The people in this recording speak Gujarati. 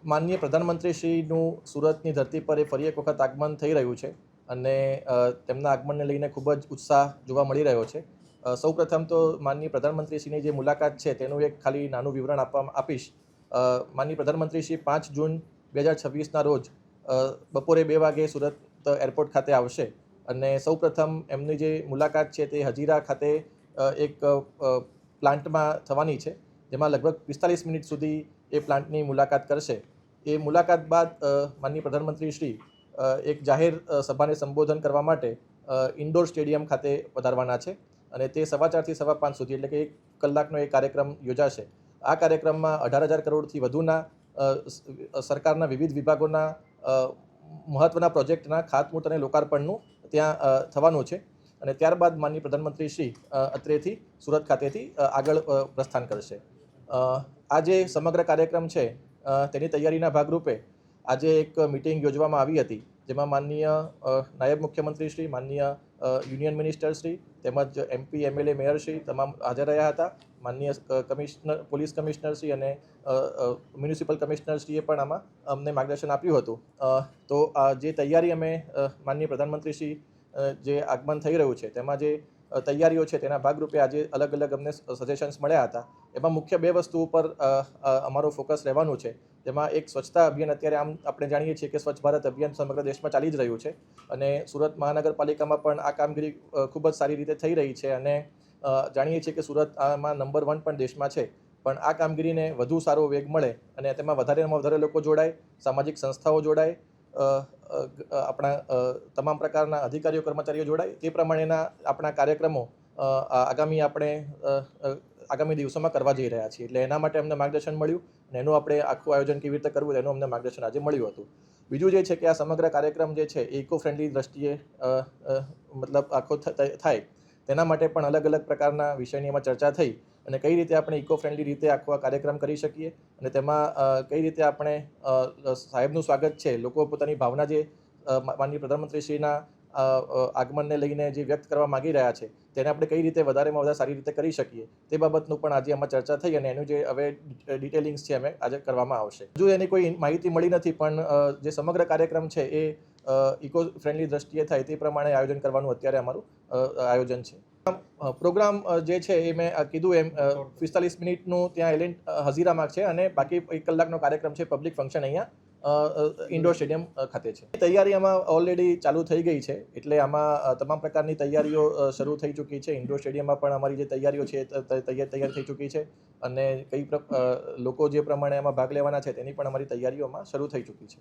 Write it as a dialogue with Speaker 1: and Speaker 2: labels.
Speaker 1: માનનીય પ્રધાનમંત્રીશ્રીનું સુરતની ધરતી પર ફરી એક વખત આગમન થઈ રહ્યું છે અને તેમના આગમનને લઈને ખૂબ જ ઉત્સાહ જોવા મળી રહ્યો છે. સૌપ્રથમ તો માનનીય પ્રધાનમંત્રીશ્રીની જે મુલાકાત છે તેનું એક ખાલી નાનું વિવરણ આપીશ. માનનીય પ્રધાનમંત્રીશ્રી 5 જૂન 2026ના રોજ બપોરે 2 વાગે સુરત એરપોર્ટ ખાતે આવશે અને સૌપ્રથમ એમની જે મુલાકાત છે તે હજીરા ખાતે એક પ્લાન્ટમાં થવાની છે, જેમાં લગભગ 45 મિનિટ સુધી એ પ્લાન્ટની મુલાકાત કરશે. એ મુલાકાત બાદ માનનીય પ્રધાનમંત્રીશ્રી એક જાહેર સભાને સંબોધન કરવા માટે ઇન્ડોર સ્ટેડિયમ ખાતે પધારવાના છે અને તે 4:15 થી 5:15 સુધી એટલે કે 1 કલાકનો એ કાર્યક્રમ યોજાશે. આ કાર્યક્રમમાં 18,000 કરોડથી વધુના સરકારના વિવિધ વિભાગોના મહત્ત્વના પ્રોજેક્ટના ખાતમુહૂર્ત અને લોકાર્પણનું ત્યાં થવાનું છે અને ત્યારબાદ માનનીય પ્રધાનમંત્રીશ્રી અત્રેથી સુરત ખાતેથી આગળ પ્રસ્થાન કરશે. આ જે સમગ્ર કાર્યક્રમ છે તેની તૈયારીના ભાગરૂપે આજે એક મિટિંગ યોજવામાં આવી હતી, જેમાં માનનીય નાયબ મુખ્યમંત્રીશ્રી, માનનીય યુનિયન મિનિસ્ટરશ્રી તેમજ MP, MLA, મેયરશ્રી તમામ હાજર રહ્યા હતા. માનનીય પોલીસ કમિશનરશ્રી અને મ્યુનિસિપલ કમિશનરશ્રીએ પણ આમાં અમને માર્ગદર્શન આપ્યું હતું. તો જે તૈયારી અમે માનનીય પ્રધાનમંત્રીશ્રી જે આગમન થઈ રહ્યું છે તેમાં જે તૈયારીઓ છે તેના ભાગરૂપે આજે અલગ અલગ અમને સજેશન્સ મળ્યા હતા. એમાં મુખ્ય 2 વસ્તુ ઉપર અમારો ફોકસ રહેવાનું છે. જેમાં એક સ્વચ્છતા અભિયાન, અત્યારે આપણે જાણીએ છીએ કે સ્વચ્છ ભારત અભિયાન સમગ્ર દેશમાં ચાલી જ રહ્યું છે અને સુરત મહાનગરપાલિકામાં પણ આ કામગીરી ખૂબ જ સારી રીતે થઈ રહી છે અને જાણીએ છીએ કે સુરત આમાં નંબર 1 પણ દેશમાં છે. પણ આ કામગીરીને વધુ સારો વેગ મળે અને તેમાં વધારેમાં વધારે લોકો જોડાય, સામાજિક સંસ્થાઓ જોડાય, આપણા તમામ પ્રકારના અધિકારીઓ કર્મચારીઓ જોડાય, તે પ્રમાણેના આપણા કાર્યક્રમો આગામી દિવસોમાં કરવા જઈ રહ્યા છીએ. એટલે એના માટે અમને માર્ગદર્શન મળ્યું અને એનું આપણે આખું આયોજન કેવી રીતે કરવું એનું અમને માર્ગદર્શન આજે મળ્યું હતું. બીજું જે છે કે આ સમગ્ર કાર્યક્રમ જે છે એ ઇકો ફ્રેન્ડલી દ્રષ્ટિએ મતલબ આખો થાય તેના માટે પણ અલગ અલગ પ્રકારના વિષયની એમાં ચર્ચા થઈ અને કઈ રીતે આપણે ઇકો ફ્રેન્ડલી રીતે આખો આ કાર્યક્રમ કરી શકીએ અને તેમાં કઈ રીતે આપણે સાહેબનું સ્વાગત છે, લોકો પોતાની ભાવના જે માનનીય પ્રધાનમંત્રીશ્રીના આગમનને લઈને જે વ્યક્ત કરવા માગી રહ્યા છે તેને આપણે કઈ રીતે વધારેમાં વધારે સારી રીતે કરી શકીએ તે બાબતનું પણ આજે આમાં ચર્ચા થઈ અને એનું જે હવે ડિટેલિંગ્સ છે અમે આજે કરવામાં આવશે. હજુ એની કોઈ માહિતી મળી નથી, પણ જે સમગ્ર કાર્યક્રમ છે એ ઇકો ફ્રેન્ડલી દ્રષ્ટિએ થાય તે પ્રમાણે આયોજન કરવાનું અત્યારે અમારું આયોજન છે. પ્રોગ્રામ જે છે એ મેં કીધું એમ 45 મિનિટનું ત્યાં હજીરામાં છે અને બાકી 1 કલાકનો કાર્યક્રમ છે પબ્લિક ફંક્શન અહીંયા ઇન્ડોર સ્ટેડિયમ ખાતે છે. તૈયારી આમાં ઓલરેડી ચાલુ થઈ ગઈ છે, એટલે આમાં તમામ પ્રકારની તૈયારીઓ શરૂ થઈ ચૂકી છે. ઇન્ડોર સ્ટેડિયમમાં પણ અમારી જે તૈયારીઓ છે તૈયાર થઈ ચૂકી છે અને લોકો જે પ્રમાણે આમાં ભાગ લેવાના છે તેની પણ અમારી તૈયારીઓમાં શરૂ થઈ ચૂકી છે.